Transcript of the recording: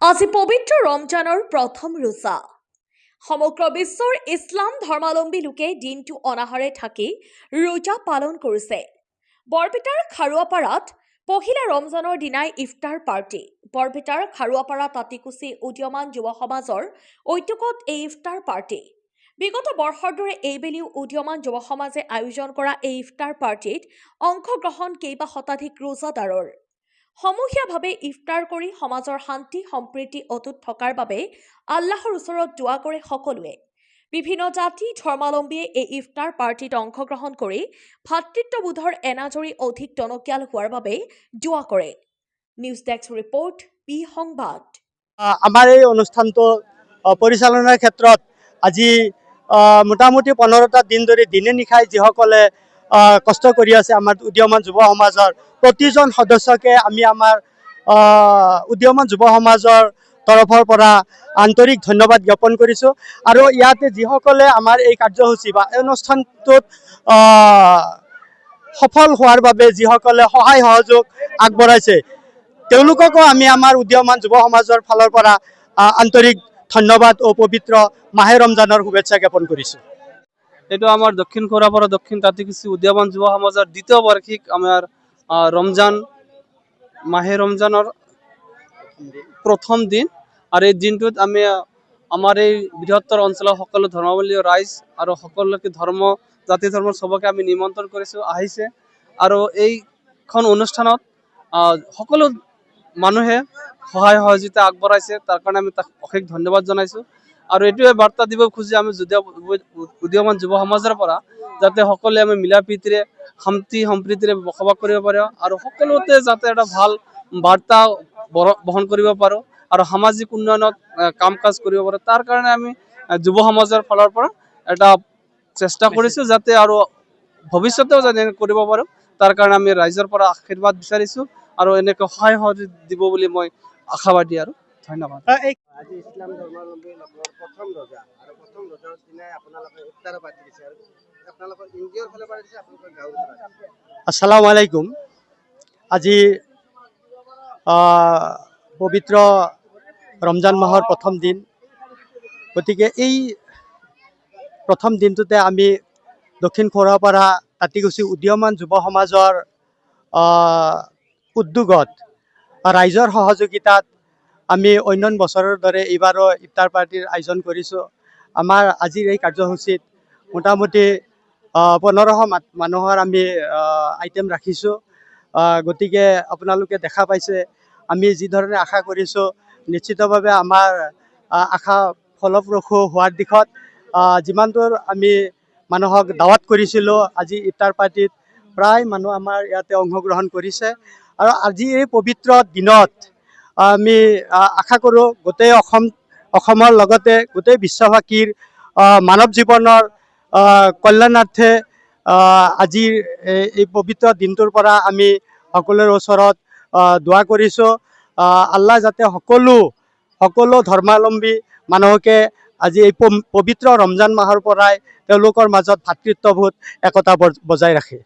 আজি পবিত্ৰ ৰমজানৰ প্ৰথম ৰোজা। সমগ্ৰ বিশ্বৰ ইছলাম ধৰ্মাৱলম্বী লোকে দিনটো অনাহাৰে থাকি ৰোজা পালন কৰিছে। বৰপেটাৰ খাৰুৱাপাৰাত পহিলা ৰমজানৰ দিনাই ইফতাৰ পাৰ্টি। বৰপেটাৰ খাৰুৱাপাৰা তাঁতিকুচি উদীয়মান যুৱ সমাজৰ ঐতুকত এই ইফতাৰ পাৰ্টি। বিগত বৰ্ষৰ দৰে এইবেলিও উদীয়মান যুৱ সমাজে আয়োজন কৰা এই ইফতাৰ পাৰ্টিত অংশগ্ৰহণ কেইবা শতাধিক ৰোজাদাৰৰ। সমূহীয়াভাৱে ইফতাৰ কৰি সমাজৰ শান্তি সম্প্ৰীতি অটুট থকাৰ বাবে আল্লাহৰ ওচৰত দোৱা কৰে সকলোৱে। বিভিন্ন জাতি ধৰ্মাৱলম্বীয়ে এই ইফতাৰ পাৰ্টিত অংশগ্ৰহণ কৰি ভাতৃত্ববোধৰ এনাজৰী অধিক টনকিয়াল হোৱাৰ বাবে দোৱা কৰে। নিউজ ডেস্ক ৰিপৰ্ট, পি সংবাদ। আমাৰ এই অনুষ্ঠানটো পৰিচালনাৰ ক্ষেত্ৰত আজি মোটামুটি 15টা দিন ধৰি দিনে নিশাই যিসকলে কষ্ট কৰি আছে আমাৰ উদীয়মান যুৱ সমাজৰ প্ৰতিজন সদস্যকে আমি আমাৰ উদীয়মান যুৱ সমাজৰ তৰফৰ পৰা আন্তৰিক ধন্যবাদ জ্ঞাপন কৰিছোঁ। আৰু ইয়াতে যিসকলে আমাৰ এই কাৰ্যসূচী বা এই অনুষ্ঠানটোত সফল হোৱাৰ বাবে যিসকলে সহায় সহযোগ আগবঢ়াইছে তেওঁলোককো আমি আমাৰ উদীয়মান যুৱ সমাজৰ ফালৰ পৰা আন্তৰিক ধন্যবাদ ও পবিত্ৰ মাহে ৰমজানৰ শুভেচ্ছা জ্ঞাপন কৰিছোঁ। এইটো আমাৰ দক্ষিণ খাৰুৱাপাৰা দক্ষিণ তাঁতিকুচি উদীয়মান যুৱ সমাজৰ দ্বিতীয় বাৰ্ষিক আমাৰ ৰমজান মাহে ৰমজানৰ প্ৰথম দিন। আৰু এই দিনটোত আমি আমাৰ এই বৃহত্তৰ অঞ্চলৰ সকলো ধৰ্মাৱলম্বী ৰাইজ আৰু সকলোকে জাতি ধৰ্ম সবকে আমি নিমন্ত্ৰণ কৰিছোঁ, আহিছে। আৰু এইখন অনুষ্ঠানত সকলো মানুহে সহায় সহযোগিতা আগবঢ়াইছে, তাৰ কাৰণে আমি তাক অশেষ ধন্যবাদ জনাইছোঁ। আৰু এইটোৱে বাৰ্তা দিব খুজি আমি উদীয়মান যুৱ সমাজৰ পৰা যাতে সকলোৱে আমি মিলা প্ৰীতিৰে শান্তি সম্প্ৰীতিৰে বসবাস কৰিব পাৰে আৰু সকলোতে যাতে এটা ভাল বাৰ্তা বহন কৰিব পাৰোঁ আৰু সামাজিক উন্নয়নত কাম কাজ কৰিব পাৰোঁ, তাৰ কাৰণে আমি যুৱ সমাজৰ ফালৰ পৰা এটা চেষ্টা কৰিছোঁ যাতে আৰু ভৱিষ্যতেও যাতে কৰিব পাৰোঁ, তাৰ কাৰণে আমি ৰাইজৰ পৰা আশীৰ্বাদ বিচাৰিছোঁ আৰু এনেকৈ সহায় সহযোগ দিব বুলি মই আশাবাদী। আৰু ধন্যবাদ। আজি ইছলাম ধৰ্মাৱলম্বী লোকৰ প্ৰথম ৰোজা আৰু প্ৰথম ৰোজাৰ দিনাই আপোনালোকে ইফতাৰ পাতি দিছে আৰু আপোনালোকৰ এনজিঅ'ৰ ফালৰ পৰা দিছে, আপোনালোকৰ গাঁৱৰ পৰা। আসসালামু আলাইকুম। আজি পবিত্ৰ ৰমজান মাহৰ প্ৰথম দিন, গতিকে এই প্ৰথম দিনটোতে আমি দক্ষিণ খাৰুৱাপাৰা তাঁতিকুচি উদীয়মান যুৱ সমাজৰ উদ্যোগত ৰাইজৰ সহযোগিতাত আমি অন্য বছৰৰ দৰে এইবাৰো ইফতাৰ পাৰ্টিৰ আয়োজন কৰিছোঁ। আমাৰ আজিৰ এই কাৰ্যসূচীত মোটামুটি 1500 মানুহৰ আমি আইটেম ৰাখিছোঁ। গতিকে আপোনালোকে দেখা পাইছে আমি যিধৰণে আশা কৰিছোঁ নিশ্চিতভাৱে আমাৰ আশা ফলপ্ৰসূ হোৱাৰ দিশত। যিমান দূৰ আমি মানুহক দাৱাত কৰিছিলোঁ, আজি ইফতাৰ পাৰ্টিত প্ৰায় মানুহ আমাৰ ইয়াতে অংশগ্ৰহণ কৰিছে। আৰু আজি এই পবিত্ৰ দিনত আমি আশা কৰোঁ গোটেই অসমৰ লগতে গোটেই বিশ্ববাসীৰ মানৱ জীৱনৰ কল্যাণাৰ্থে আজিৰ এই পবিত্ৰ দিনটোৰ পৰা আমি সকলোৰে ওচৰত দোৱা কৰিছোঁ। আল্লাহ যাতে সকলো ধৰ্মাৱলম্বী মানুহকে আজি এই পবিত্ৰ ৰমজান মাহৰ পৰাই তেওঁলোকৰ মাজত ভাতৃত্ববোধ একতা বজাই ৰাখে।